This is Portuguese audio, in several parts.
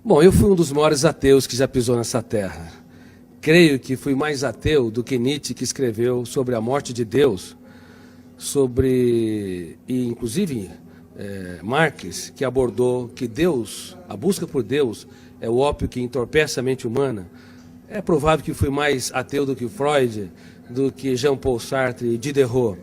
Bom, eu fui um dos maiores ateus que já pisou nessa terra. Creio que fui mais ateu do que Nietzsche, que escreveu sobre a morte de Deus, e inclusive Marx, que abordou que Deus, a busca por Deus, é o ópio que entorpece a mente humana. É provável que fui mais ateu do que Freud, do que Jean-Paul Sartre e Diderot.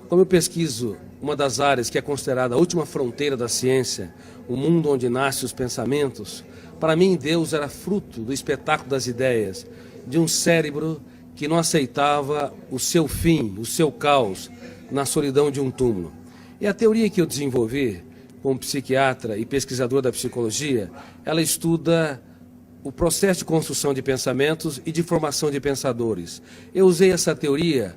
Como eu pesquiso uma das áreas que é considerada a última fronteira da ciência, o mundo onde nascem os pensamentos, para mim Deus era fruto do espetáculo das ideias, de um cérebro que não aceitava o seu fim, o seu caos, na solidão de um túmulo. E a teoria que eu desenvolvi como psiquiatra e pesquisador da psicologia, ela estuda o processo de construção de pensamentos e de formação de pensadores. Eu usei essa teoria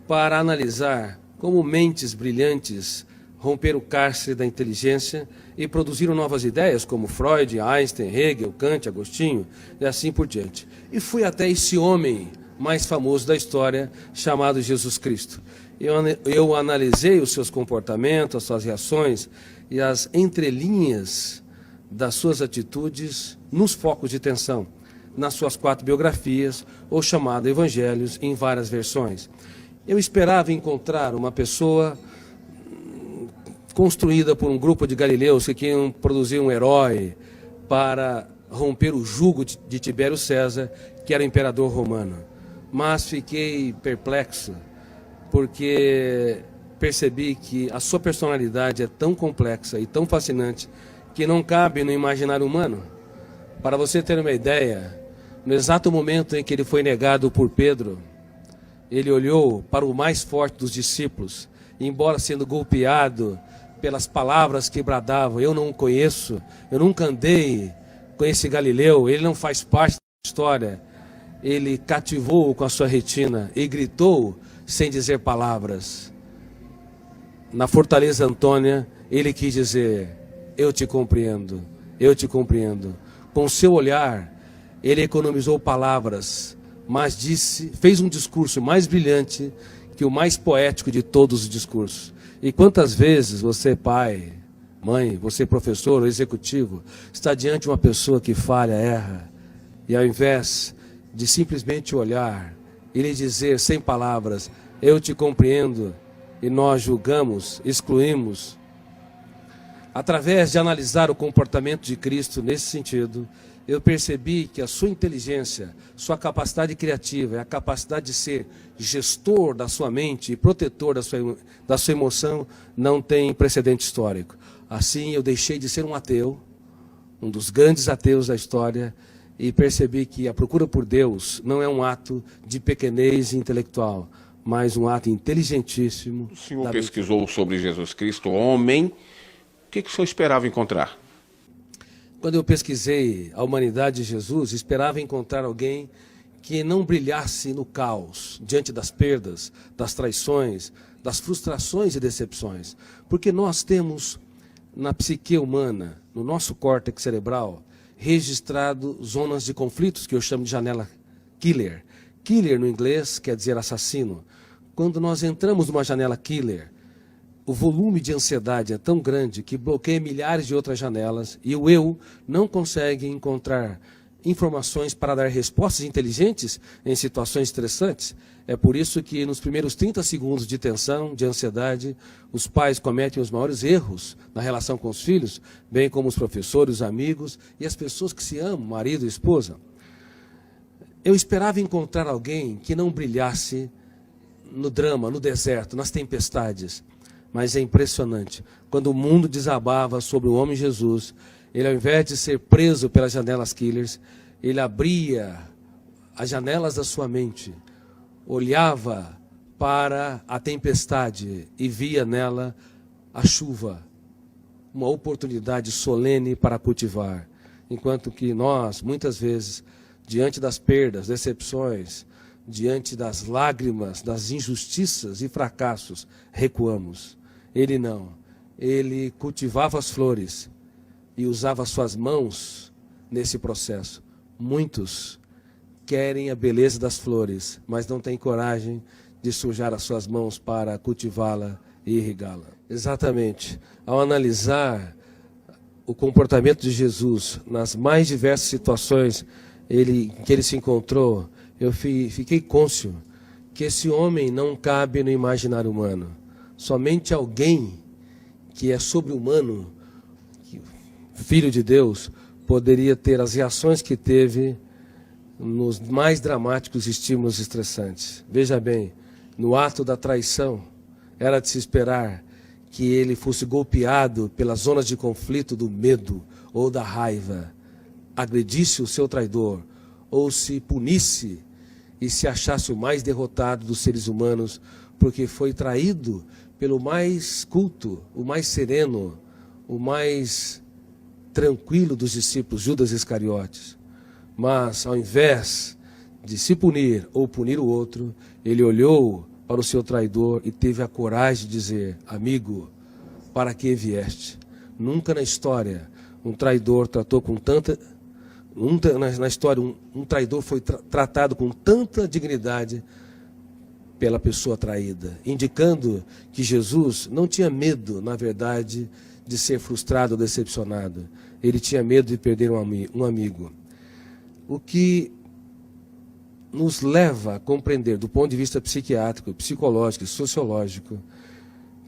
para analisar como mentes brilhantes romperam o cárcere da inteligência e produziram novas ideias, como Freud, Einstein, Hegel, Kant, Agostinho, e assim por diante. E fui até esse homem mais famoso da história, chamado Jesus Cristo. Eu analisei os seus comportamentos, as suas reações e as entrelinhas das suas atitudes nos focos de tensão, nas suas 4 biografias, ou chamado Evangelhos, em várias versões. Eu esperava encontrar uma pessoa construída por um grupo de galileus que queriam produzir um herói para romper o jugo de Tibério César, que era imperador romano. Mas fiquei perplexo, porque percebi que a sua personalidade é tão complexa e tão fascinante que não cabe no imaginário humano. Para você ter uma ideia, no exato momento em que ele foi negado por Pedro, ele olhou para o mais forte dos discípulos, e embora sendo golpeado pelas palavras que bradavam, eu não o conheço, eu nunca andei com esse Galileu, ele não faz parte da história, ele cativou-o com a sua retina e gritou sem dizer palavras. Na Fortaleza Antônia, ele quis dizer: eu te compreendo, eu te compreendo. Com seu olhar, ele economizou palavras, mas fez um discurso mais brilhante que o mais poético de todos os discursos. E quantas vezes você, pai, mãe, você, professor ou executivo, está diante de uma pessoa que falha, erra, e ao invés de simplesmente olhar e lhe dizer sem palavras: eu te compreendo, e nós julgamos, excluímos. Através de analisar o comportamento de Cristo nesse sentido, eu percebi que a sua inteligência, sua capacidade criativa, a capacidade de ser gestor da sua mente e protetor da sua emoção não tem precedente histórico. Assim, eu deixei de ser um ateu, um dos grandes ateus da história, e percebi que a procura por Deus não é um ato de pequenez intelectual, mas um ato inteligentíssimo. O senhor pesquisou sobre Jesus Cristo, homem. O que o senhor esperava encontrar? Quando eu pesquisei a humanidade de Jesus, esperava encontrar alguém que não brilhasse no caos, diante das perdas, das traições, das frustrações e decepções. Porque nós temos na psique humana, no nosso córtex cerebral, registrado zonas de conflitos que eu chamo de janela killer. Killer no inglês quer dizer assassino. Quando nós entramos numa janela killer, o volume de ansiedade é tão grande que bloqueia milhares de outras janelas e o eu não consegue encontrar informações para dar respostas inteligentes em situações estressantes. É por isso que nos primeiros 30 segundos de tensão, de ansiedade, os pais cometem os maiores erros na relação com os filhos, bem como os professores, os amigos e as pessoas que se amam, marido e esposa. Eu esperava encontrar alguém que não brilhasse no drama, no deserto, nas tempestades. Mas é impressionante, quando o mundo desabava sobre o homem Jesus, ele, ao invés de ser preso pelas janelas killers, ele abria as janelas da sua mente, olhava para a tempestade e via nela a chuva, uma oportunidade solene para cultivar. Enquanto que nós, muitas vezes, diante das perdas, decepções, diante das lágrimas, das injustiças e fracassos, recuamos. Ele não. Ele cultivava as flores e usava suas mãos nesse processo. Muitos querem a beleza das flores, mas não têm coragem de sujar as suas mãos para cultivá-la e irrigá-la. Exatamente. Ao analisar o comportamento de Jesus nas mais diversas situações em que ele se encontrou, eu fiquei cônscio que esse homem não cabe no imaginário humano. Somente alguém que é sobre-humano, filho de Deus, poderia ter as reações que teve nos mais dramáticos estímulos estressantes. Veja bem, no ato da traição, era de se esperar que ele fosse golpeado pelas zonas de conflito do medo ou da raiva, agredisse o seu traidor, ou se punisse e se achasse o mais derrotado dos seres humanos, porque foi traído pelo mais culto, o mais sereno, o mais tranquilo dos discípulos, Judas Iscariotes. Mas, ao invés de se punir ou punir o outro, ele olhou para o seu traidor e teve a coragem de dizer: amigo, para que vieste? Nunca na história um traidor tratou com tanta... na história um traidor foi tratado com tanta dignidade pela pessoa traída, indicando que Jesus não tinha medo, na verdade, de ser frustrado ou decepcionado. Ele tinha medo de perder um amigo. O que nos leva a compreender, do ponto de vista psiquiátrico, psicológico e sociológico,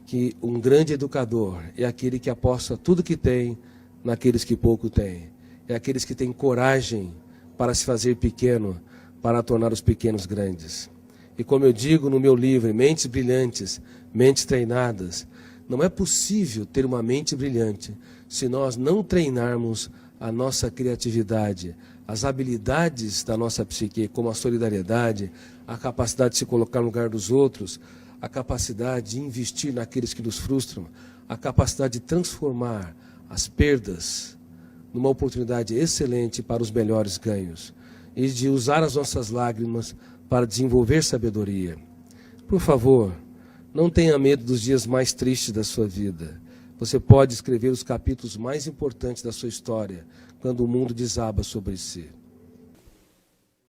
que um grande educador é aquele que aposta tudo que tem naqueles que pouco têm. É aqueles que têm coragem para se fazer pequeno, para tornar os pequenos grandes. E como eu digo no meu livro, Mentes Brilhantes, Mentes Treinadas, não é possível ter uma mente brilhante se nós não treinarmos a nossa criatividade, as habilidades da nossa psique, como a solidariedade, a capacidade de se colocar no lugar dos outros, a capacidade de investir naqueles que nos frustram, a capacidade de transformar as perdas numa oportunidade excelente para os melhores ganhos e de usar as nossas lágrimas para desenvolver sabedoria. Por favor, não tenha medo dos dias mais tristes da sua vida. Você pode escrever os capítulos mais importantes da sua história quando o mundo desaba sobre si.